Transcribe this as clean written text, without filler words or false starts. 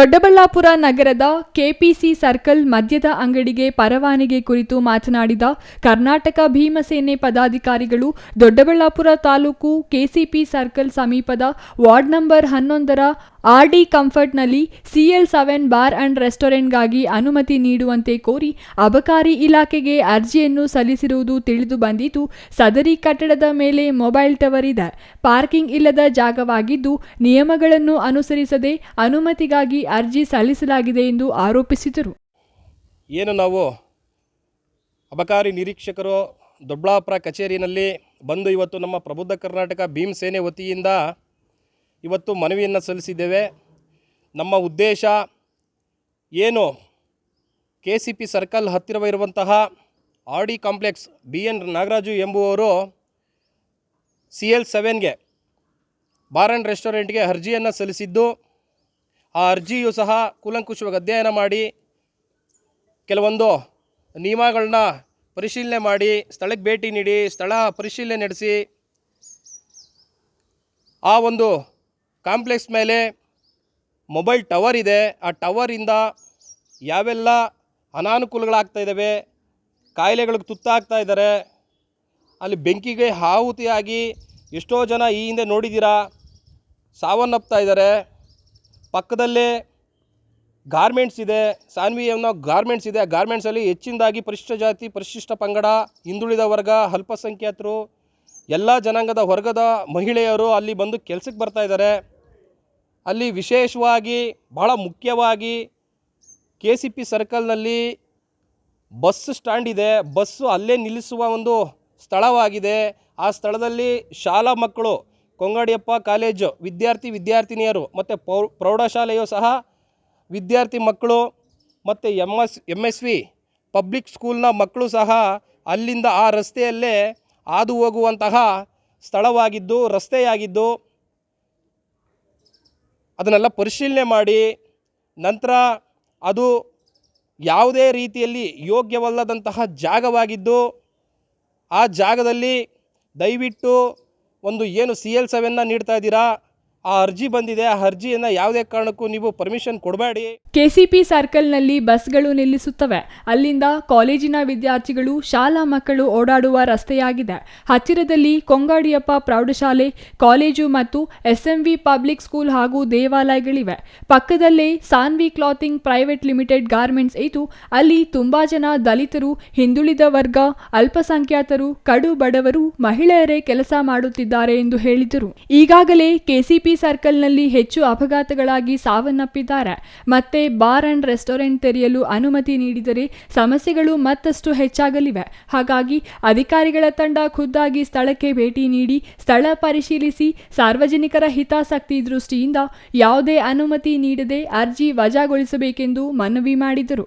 ದೊಡ್ಡಬಳ್ಳಾಪುರ ನಗರದ KPC circle ಮದ್ಯದ ಅಂಗಡಿಗೆ ಪರವಾನಗಿ ಕುರಿತು ಮಾತನಾಡಿದ ಕರ್ನಾಟಕ ಭೀಮಸೇನೆ ಪದಾಧಿಕಾರಿಗಳು, ದೊಡ್ಡಬಳ್ಳಾಪುರ ತಾಲೂಕು ಕೆಸಿಪಿ ಸರ್ಕಲ್ ಸಮೀಪದ ವಾರ್ಡ್ ನಂಬರ್ 11ರ ಆರ್ಡಿ ಕಂಫರ್ಟ್ನಲ್ಲಿ CL7 ಬಾರ್ ಅಂಡ್ ರೆಸ್ಟೋರೆಂಟ್ಗಾಗಿ ಅನುಮತಿ ನೀಡುವಂತೆ ಕೋರಿ ಅಬಕಾರಿ ಇಲಾಖೆಗೆ ಅರ್ಜಿಯನ್ನು ಸಲ್ಲಿಸಿರುವುದು ತಿಳಿದು ಬಂದಿದ್ದು, ಸದರಿ ಕಟ್ಟಡದ ಮೇಲೆ ಮೊಬೈಲ್ ಟವರ್ ಇದೆ. ಪಾರ್ಕಿಂಗ್ ಇಲ್ಲದ ಜಾಗವಾಗಿದ್ದು, ನಿಯಮಗಳನ್ನು ಅನುಸರಿಸದೆ ಅನುಮತಿಗಾಗಿ ಅರ್ಜಿ ಸಲ್ಲಿಸಲಾಗಿದೆ ಎಂದು ಆರೋಪಿಸಿದರು. ಏನು ನಾವು ಅಬಕಾರಿ ನಿರೀಕ್ಷಕರು ದೊಡ್ಡಬಳ್ಳಾಪುರ ಕಚೇರಿಯಲ್ಲಿ ಬಂದು ಇವತ್ತು ನಮ್ಮ ಪ್ರಬುದ್ಧ ಕರ್ನಾಟಕ ಭೀಮಸೇನೆ ವತಿಯಿಂದ ಇವತ್ತು ಮನವಿಯನ್ನು ಸಲ್ಲಿಸಿದ್ದೇವೆ. ನಮ್ಮ ಉದ್ದೇಶ ಏನು, KCP ಸರ್ಕಲ್ ಹತ್ತಿರವಿರುವಂತಹ RD ಕಾಂಪ್ಲೆಕ್ಸ್ BN ನಾಗರಾಜು ಎಂಬುವವರು CL7ಗೆ ಬಾರ್ ಆ್ಯಂಡ್ ರೆಸ್ಟೋರೆಂಟ್ಗೆ ಅರ್ಜಿಯನ್ನು ಸಲ್ಲಿಸಿದ್ದು, ಆ ಅರ್ಜಿಯು ಸಹ ಕೂಲಂಕುಷವಾಗಿ ಅಧ್ಯಯನ ಮಾಡಿ ಕೆಲವೊಂದು ನಿಯಮಗಳನ್ನ ಪರಿಶೀಲನೆ ಮಾಡಿ ಸ್ಥಳಕ್ಕೆ ಭೇಟಿ ನೀಡಿ ಸ್ಥಳ ಪರಿಶೀಲನೆ ನಡೆಸಿ ಆ ಒಂದು ಕಾಂಪ್ಲೆಕ್ಸ್ ಮೇಲೆ ಮೊಬೈಲ್ ಟವರ್ ಇದೆ, ಆ ಟವರಿಂದ ಯಾವೆಲ್ಲ ಅನಾನುಕೂಲಗಳಾಗ್ತಾ ಇದ್ದಾವೆ, ಕಾಯಿಲೆಗಳಿಗೆ ತುತ್ತಾಗ್ತಾ ಇದ್ದಾರೆ, ಅಲ್ಲಿ ಬೆಂಕಿಗೆ ಆಹುತಿಯಾಗಿ ಎಷ್ಟೋ ಜನ ಈ ಹಿಂದೆ ನೋಡಿದ್ದೀರಾ ಸಾವನ್ನಪ್ತಾ ಇದ್ದಾರೆ. ಪಕ್ಕದಲ್ಲೇ ಗಾರ್ಮೆಂಟ್ಸ್ ಇದೆ, ಸಾನ್ವಿ ಅನ್ನೋ ಗಾರ್ಮೆಂಟ್ಸ್ ಇದೆ. ಆ ಗಾರ್ಮೆಂಟ್ಸಲ್ಲಿ ಹೆಚ್ಚಿನದಾಗಿ ಪರಿಶಿಷ್ಟ ಜಾತಿ, ಪರಿಶಿಷ್ಟ ಪಂಗಡ, ಹಿಂದುಳಿದ ವರ್ಗ, ಅಲ್ಪಸಂಖ್ಯಾತರು, ಎಲ್ಲ ಜನಾಂಗದ ವರ್ಗದ ಮಹಿಳೆಯರು ಅಲ್ಲಿ ಬಂದು ಕೆಲಸಕ್ಕೆ ಬರ್ತಾ ಇದ್ದಾರೆ. ಅಲ್ಲಿ ವಿಶೇಷವಾಗಿ ಬಹಳ ಮುಖ್ಯವಾಗಿ KCP ಸರ್ಕಲ್ನಲ್ಲಿ ಬಸ್ ಸ್ಟ್ಯಾಂಡ್ ಇದೆ, ಬಸ್ಸು ಅಲ್ಲೇ ನಿಲ್ಲಿಸುವ ಒಂದು ಸ್ಥಳವಾಗಿದೆ. ಆ ಸ್ಥಳದಲ್ಲಿ ಶಾಲಾ ಮಕ್ಕಳು, ಕೊಂಗಾಡಿಯಪ್ಪ ಕಾಲೇಜು ವಿದ್ಯಾರ್ಥಿನಿಯರು ಮತ್ತು ಪ್ರೌಢಶಾಲೆಯೂ ಸಹ ವಿದ್ಯಾರ್ಥಿ ಮಕ್ಕಳು ಮತ್ತು MSV ಪಬ್ಲಿಕ್ ಸ್ಕೂಲ್ನ ಮಕ್ಕಳು ಸಹ ಅಲ್ಲಿಂದ ಆ ರಸ್ತೆಯಲ್ಲೇ ಹಾದು ಹೋಗುವಂತಹ ಸ್ಥಳವಾಗಿದ್ದು, ರಸ್ತೆಯಾಗಿದ್ದು, ಅದನ್ನೆಲ್ಲ ಪರಿಶೀಲನೆ ಮಾಡಿ ನಂತರ ಅದು ಯಾವುದೇ ರೀತಿಯಲ್ಲಿ ಯೋಗ್ಯವಲ್ಲದಂತಹ ಜಾಗವಾಗಿದ್ದು, ಆ ಜಾಗದಲ್ಲಿ ದಯವಿಟ್ಟು ಒಂದು ಏನು CL7ನ ನೀಡ್ತಾ ಇದ್ದೀರಾ, ಆ ಅರ್ಜಿ ಬಂದಿದೆ, ಆ ಅರ್ಜಿಯನ್ನು ಯಾವುದೇ ಕಾರಣಕ್ಕೂ ನೀವು ಪರ್ಮಿಷನ್ ಕೊಡಬೇಡಿ. KCP ಸರ್ಕಲ್ನಲ್ಲಿ ಬಸ್ಗಳು ನಿಲ್ಲಿಸುತ್ತವೆ. ಅಲ್ಲಿಂದ ಕಾಲೇಜಿನ ವಿದ್ಯಾರ್ಥಿಗಳು, ಶಾಲಾ ಮಕ್ಕಳು ಓಡಾಡುವ ರಸ್ತೆಯಾಗಿದೆ. ಹತ್ತಿರದಲ್ಲಿ ಕೊಂಗಾಡಿಯಪ್ಪ ಪ್ರೌಢಶಾಲೆ, ಕಾಲೇಜು ಮತ್ತು SMV ಪಬ್ಲಿಕ್ ಸ್ಕೂಲ್ ಹಾಗೂ ದೇವಾಲಯಗಳಿವೆ. ಪಕ್ಕದಲ್ಲೇ Sanvi clothing private limited garments ಇದ್ದು, ಅಲ್ಲಿ ತುಂಬಾ ಜನ ದಲಿತರು, ಹಿಂದುಳಿದ ವರ್ಗ, ಅಲ್ಪಸಂಖ್ಯಾತರು, ಕಡು ಬಡವರು, ಮಹಿಳೆಯರೇ ಕೆಲಸ ಮಾಡುತ್ತಿದ್ದಾರೆ ಎಂದು ಹೇಳಿದರು. ಈಗಾಗಲೇ KCP ಸರ್ಕಲ್ನಲ್ಲಿ ಹೆಚ್ಚು ಅಪಘಾತಗಳಾಗಿ ಸಾವನ್ನಪ್ಪಿದ್ದಾರೆ. ಮತ್ತೆ ಬಾರ್ ಅಂಡ್ ರೆಸ್ಟೋರೆಂಟ್ ತೆರೆಯಲು ಅನುಮತಿ ನೀಡಿದರೆ ಸಮಸ್ಯೆಗಳು ಮತ್ತಷ್ಟು ಹೆಚ್ಚಾಗಲಿವೆ. ಹಾಗಾಗಿ ಅಧಿಕಾರಿಗಳ ತಂಡ ಖುದ್ದಾಗಿ ಸ್ಥಳಕ್ಕೆ ಭೇಟಿ ನೀಡಿ ಸ್ಥಳ ಪರಿಶೀಲಿಸಿ ಸಾರ್ವಜನಿಕರ ಹಿತಾಸಕ್ತಿ ದೃಷ್ಟಿಯಿಂದ ಯಾವುದೇ ಅನುಮತಿ ನೀಡದೆ ಅರ್ಜಿ ವಜಾಗೊಳಿಸಬೇಕೆಂದು ಮನವಿ ಮಾಡಿದರು.